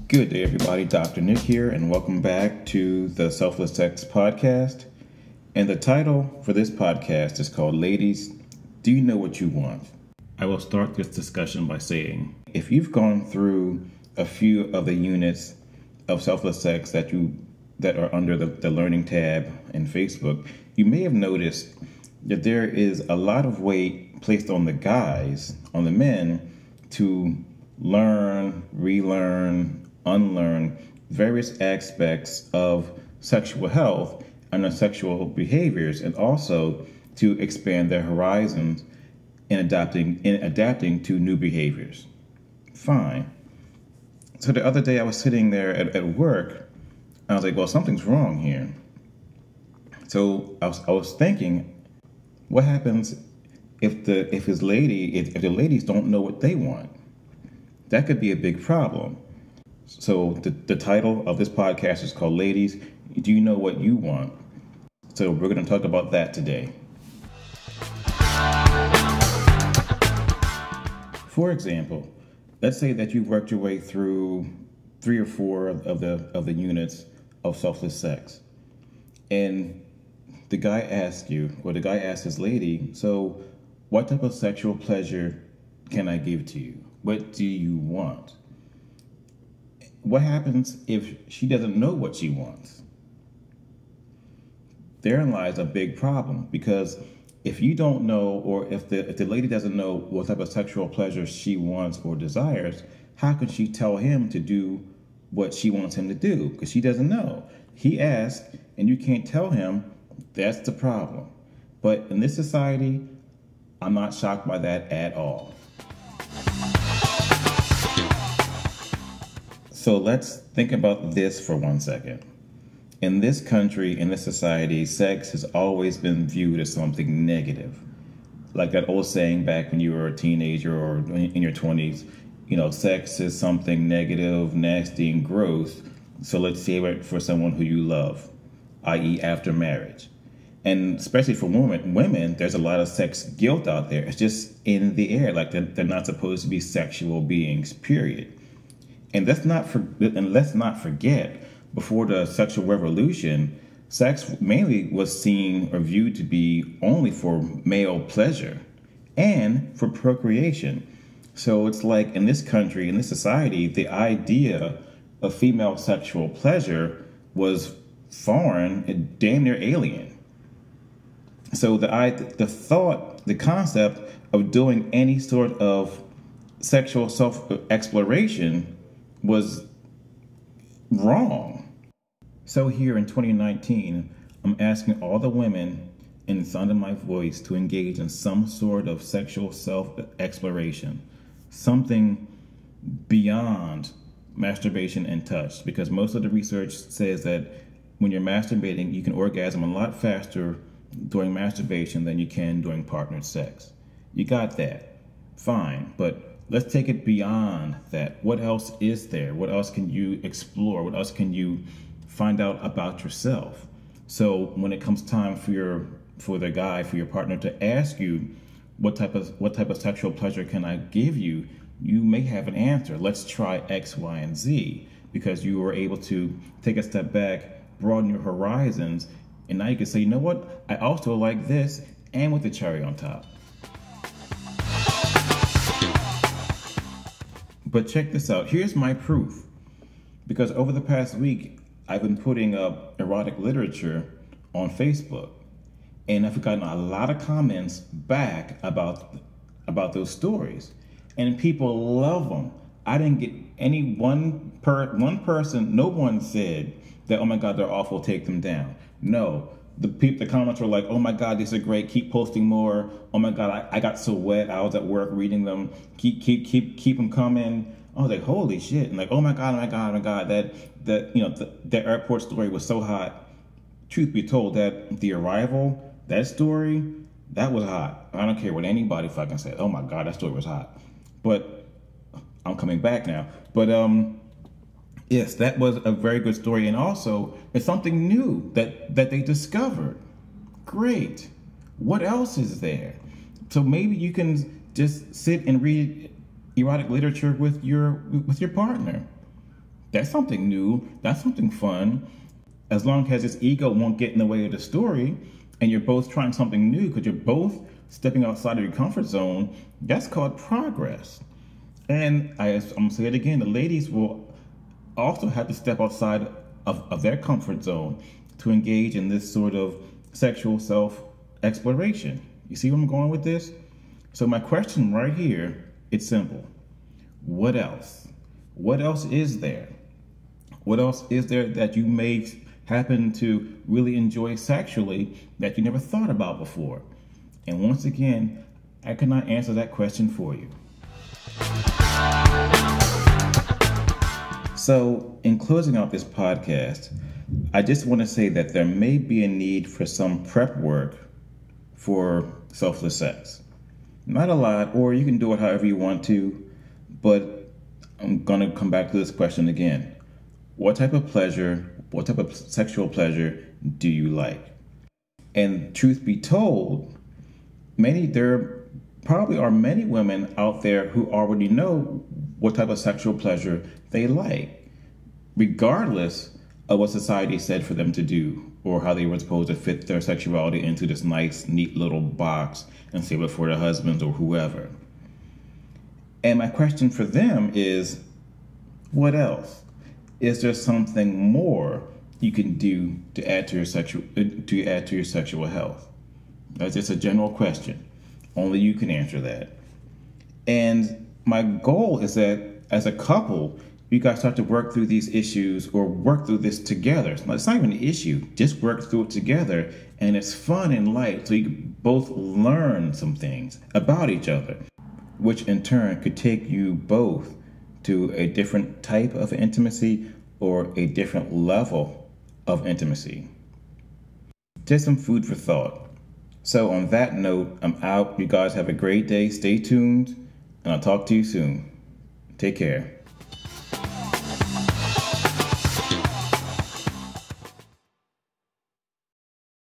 Good day, everybody. Dr. Nick here, and welcome back to the Selfless Sex Podcast. And the title for this podcast is called Ladies, Do You Know What You Want? I will start this discussion by saying, if you've gone through a few of the units of Selfless Sex that are under the Learning tab in Facebook, you may have noticed that there is a lot of weight placed on the guys, on the men, to learn, relearn, unlearn various aspects of sexual health and their sexual behaviors, and also to expand their horizons in adapting to new behaviors. Fine. So the other day I was sitting there at work, and I was like, well, something's wrong here. So I was thinking, what happens if the ladies don't know what they want? That could be a big problem. So the title of this podcast is called Ladies, Do You Know What You Want? So we're going to talk about that today. For example, let's say that you've worked your way through 3 or 4 of the units of selfless sex. And the guy asks his lady, so what type of sexual pleasure can I give to you? What do you want? What happens if she doesn't know what she wants? Therein lies a big problem, because if you don't know, or if the lady doesn't know what type of sexual pleasure she wants or desires, how can she tell him to do what she wants him to do? Because she doesn't know. He asks, and you can't tell him. That's the problem. But in this society, I'm not shocked by that at all. So let's think about this for 1 second. In this country, in this society, sex has always been viewed as something negative. Like that old saying back when you were a teenager or in your 20s, sex is something negative, nasty, and gross. So let's save it for someone who you love, i.e. after marriage. And especially for women, there's a lot of sex guilt out there. It's just in the air, like they're not supposed to be sexual beings, period. And let's not forget, before the sexual revolution, sex mainly was seen or viewed to be only for male pleasure and for procreation. So it's like in this country, in this society, the idea of female sexual pleasure was foreign and damn near alien. So the concept of doing any sort of sexual self-exploration was wrong. So here in 2019, I'm asking all the women in the sound of my voice to engage in some sort of sexual self-exploration, something beyond masturbation and touch, because most of the research says that when you're masturbating, you can orgasm a lot faster during masturbation than you can during partnered sex. You got that. Fine, but let's take it beyond that. What else is there? What else can you explore? What else can you find out about yourself? So when it comes time for your partner to ask you what type of sexual pleasure can I give you, you may have an answer. Let's try X, Y, and Z, because you were able to take a step back, broaden your horizons, and now you can say, you know what? I also like this, and with the cherry on top. But check this out. Here's my proof. Because over the past week, I've been putting up erotic literature on Facebook. And I've gotten a lot of comments back about those stories. And people love them. I didn't get one person, no one said that, oh my God, they're awful, take them down. No. The comments were like, oh my God, these are great, keep posting more. Oh my God, I got so wet, I was at work reading them. Keep them coming. I was like, holy shit. And like, oh my God, that airport story was so hot. Truth be told, that The Arrival, that story, that was hot. I don't care what anybody fucking said. Oh my God, that story was hot. But I'm coming back now. But yes, that was a very good story. And also, it's something new that they discovered. Great. What else is there? So maybe you can just sit and read erotic literature with your partner. That's something new. That's something fun. As long as his ego won't get in the way of the story and you're both trying something new because you're both stepping outside of your comfort zone, that's called progress. And I'm going to say it again, the ladies will also have to step outside of their comfort zone to engage in this sort of sexual self-exploration. You see where I'm going with this? So my question right here, it's simple. What else? What else is there? What else is there that you may happen to really enjoy sexually that you never thought about before? And once again, I cannot answer that question for you. So, in closing out this podcast, I just want to say that there may be a need for some prep work for selfless sex. Not a lot, or you can do it however you want to, but I'm going to come back to this question again. What type of sexual pleasure do you like? And truth be told, there probably are many women out there who already know what type of sexual pleasure they like, regardless of what society said for them to do or how they were supposed to fit their sexuality into this nice, neat little box and save it for their husbands or whoever. And my question for them is, what else? Is there something more you can do to add to your sexual health? That's just a general question. Only you can answer that. And my goal is that as a couple, you guys start to work through these issues or work through this together. It's not even an issue. Just work through it together. And it's fun and light. So you can both learn some things about each other, which in turn could take you both to a different type of intimacy or a different level of intimacy. Just some food for thought. So on that note, I'm out. You guys have a great day. Stay tuned, and I'll talk to you soon. Take care.